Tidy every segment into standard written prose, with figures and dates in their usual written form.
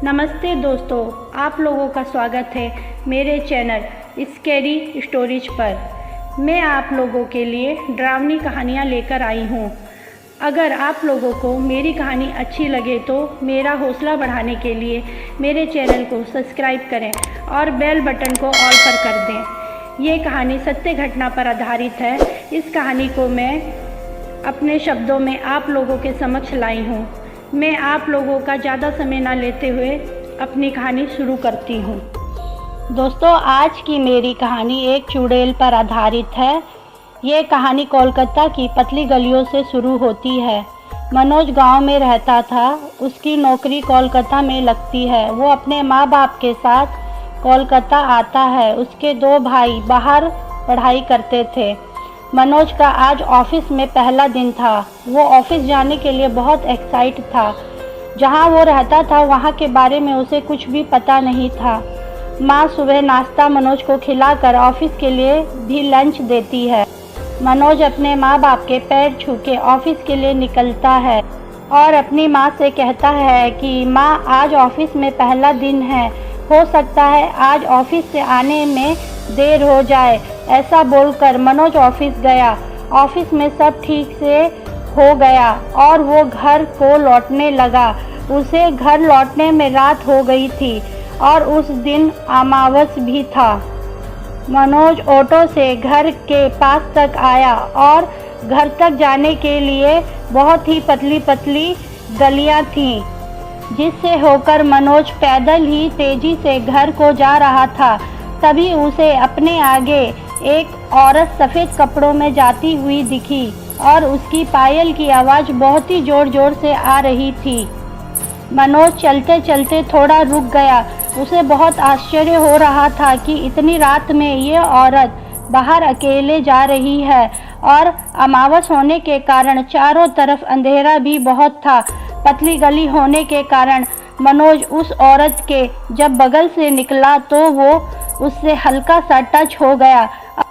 नमस्ते दोस्तों, आप लोगों का स्वागत है मेरे चैनल स्कैरी स्टोरीज पर। मैं आप लोगों के लिए डरावनी कहानियाँ लेकर आई हूँ। अगर आप लोगों को मेरी कहानी अच्छी लगे तो मेरा हौसला बढ़ाने के लिए मेरे चैनल को सब्सक्राइब करें और बेल बटन को ऑल पर कर दें। ये कहानी सत्य घटना पर आधारित है। इस कहानी को मैं अपने शब्दों में आप लोगों के समक्ष लाई हूँ। मैं आप लोगों का ज़्यादा समय ना लेते हुए अपनी कहानी शुरू करती हूँ। दोस्तों, आज की मेरी कहानी एक चुड़ैल पर आधारित है। ये कहानी कोलकाता की पतली गलियों से शुरू होती है। मनोज गांव में रहता था। उसकी नौकरी कोलकाता में लगती है। वो अपने माँ बाप के साथ कोलकाता आता है। उसके 2 भाई बाहर पढ़ाई करते थे। मनोज का आज ऑफिस में पहला दिन था। वो ऑफिस जाने के लिए बहुत एक्साइट था। जहाँ वो रहता था वहाँ के बारे में उसे कुछ भी पता नहीं था। माँ सुबह नाश्ता मनोज को खिलाकर ऑफिस के लिए भी लंच देती है। मनोज अपने माँ बाप के पैर छू के ऑफिस के लिए निकलता है और अपनी माँ से कहता है कि माँ, आज ऑफिस में पहला दिन है, हो सकता है आज ऑफिस से आने में देर हो जाए। ऐसा बोलकर मनोज ऑफिस गया। ऑफिस में सब ठीक से हो गया और वो घर को लौटने लगा। उसे घर लौटने में रात हो गई थी और उस दिन अमावस भी था। मनोज ऑटो से घर के पास तक आया और घर तक जाने के लिए बहुत ही पतली पतली गलियां थीं, जिससे होकर मनोज पैदल ही तेजी से घर को जा रहा था। तभी उसे अपने आगे एक औरत सफ़ेद कपड़ों में जाती हुई दिखी और उसकी पायल की आवाज़ बहुत ही ज़ोर ज़ोर से आ रही थी। मनोज चलते चलते थोड़ा रुक गया। उसे बहुत आश्चर्य हो रहा था कि इतनी रात में ये औरत बाहर अकेले जा रही है और अमावस होने के कारण चारों तरफ अंधेरा भी बहुत था। पतली गली होने के कारण मनोज उस औरत के जब बगल से निकला तो वो उससे हल्का सा टच हो गया।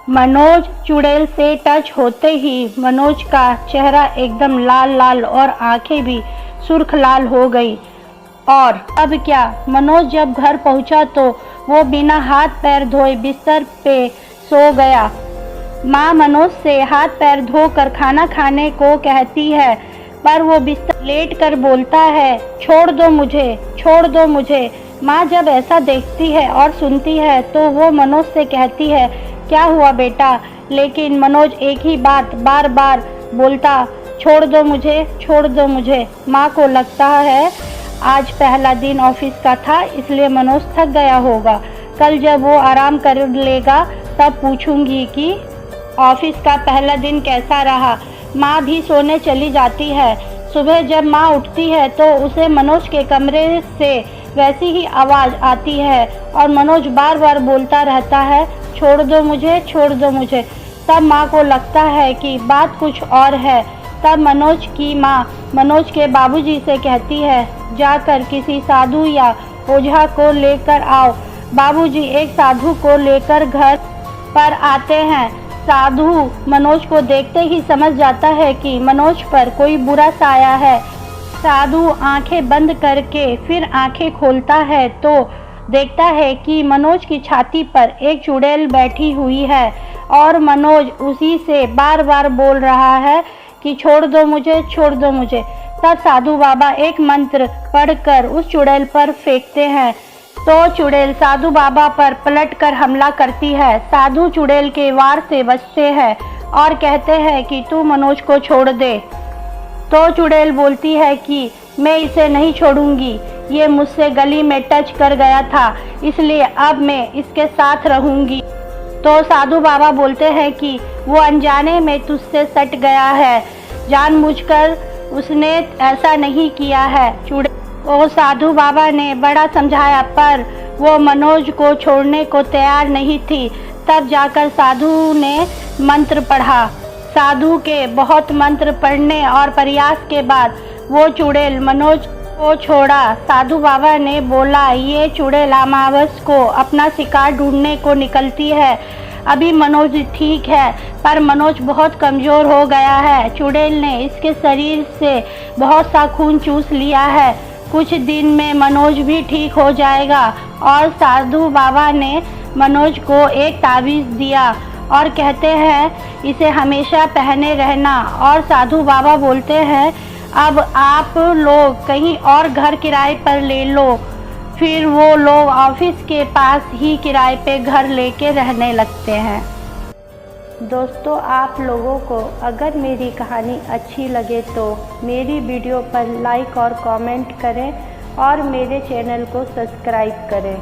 मनोज चुड़ैल से टच होते ही मनोज का चेहरा एकदम लाल लाल और आंखें भी सुर्ख लाल हो गई। और अब क्या, मनोज जब घर पहुंचा तो वो बिना हाथ पैर धोए बिस्तर पे सो गया। माँ मनोज से हाथ पैर धोकर खाना खाने को कहती है, पर वो बिस्तर लेट कर बोलता है, छोड़ दो मुझे, छोड़ दो मुझे। माँ जब ऐसा देखती है और सुनती है तो वो मनोज से कहती है, क्या हुआ बेटा? लेकिन मनोज एक ही बात बार बार बोलता, छोड़ दो मुझे, छोड़ दो मुझे। माँ को लगता है आज पहला दिन ऑफिस का था, इसलिए मनोज थक गया होगा। कल जब वो आराम कर लेगा तब पूछूंगी कि ऑफिस का पहला दिन कैसा रहा। माँ भी सोने चली जाती है। सुबह जब माँ उठती है तो उसे मनोज के कमरे से वैसी ही आवाज़ आती है और मनोज बार बार बोलता रहता है, छोड़ दो मुझे, छोड़ दो मुझे। तब माँ को लगता है कि बात कुछ और है। तब मनोज की माँ मनोज के बाबूजी से कहती है, जाकर किसी साधु या ओझा को लेकर आओ। बाबूजी एक साधु को लेकर घर पर आते हैं। साधु मनोज को देखते ही समझ जाता है कि मनोज पर कोई बुरा साया है। साधु आंखें बंद करके फिर आंखें खोलता है तो देखता है कि मनोज की छाती पर एक चुड़ैल बैठी हुई है और मनोज उसी से बार बार बोल रहा है कि छोड़ दो मुझे, छोड़ दो मुझे। तब साधु बाबा एक मंत्र पढ़कर उस चुड़ैल पर फेंकते हैं तो चुड़ैल साधु बाबा पर पलटकर हमला करती है। साधु चुड़ैल के वार से बचते हैं और कहते हैं कि तू मनोज को छोड़ दे। तो चुड़ैल बोलती है कि मैं इसे नहीं छोड़ूंगी, ये मुझसे गली में टच कर गया था, इसलिए अब मैं इसके साथ रहूंगी। तो साधु बाबा बोलते हैं कि वो अनजाने में तुझसे सट गया है, जानबूझकर उसने ऐसा नहीं किया है। वो साधु बाबा ने बड़ा समझाया पर वो मनोज को छोड़ने को तैयार नहीं थी। तब जाकर साधु ने मंत्र पढ़ा। साधु के बहुत मंत्र पढ़ने और प्रयास के बाद वो चुड़ैल मनोज को छोड़ा। साधु बाबा ने बोला, ये चुड़ैल अमावस को अपना शिकार ढूंढने को निकलती है। अभी मनोज ठीक है पर मनोज बहुत कमज़ोर हो गया है। चुड़ैल ने इसके शरीर से बहुत सा खून चूस लिया है। कुछ दिन में मनोज भी ठीक हो जाएगा। और साधु बाबा ने मनोज को एक ताबीज़ दिया और कहते हैं इसे हमेशा पहने रहना। और साधु बाबा बोलते हैं अब आप लोग कहीं और घर किराए पर ले लो। फिर वो लोग ऑफिस के पास ही किराए पे घर लेके रहने लगते हैं। दोस्तों, आप लोगों को अगर मेरी कहानी अच्छी लगे तो मेरी वीडियो पर लाइक और कमेंट करें और मेरे चैनल को सब्सक्राइब करें।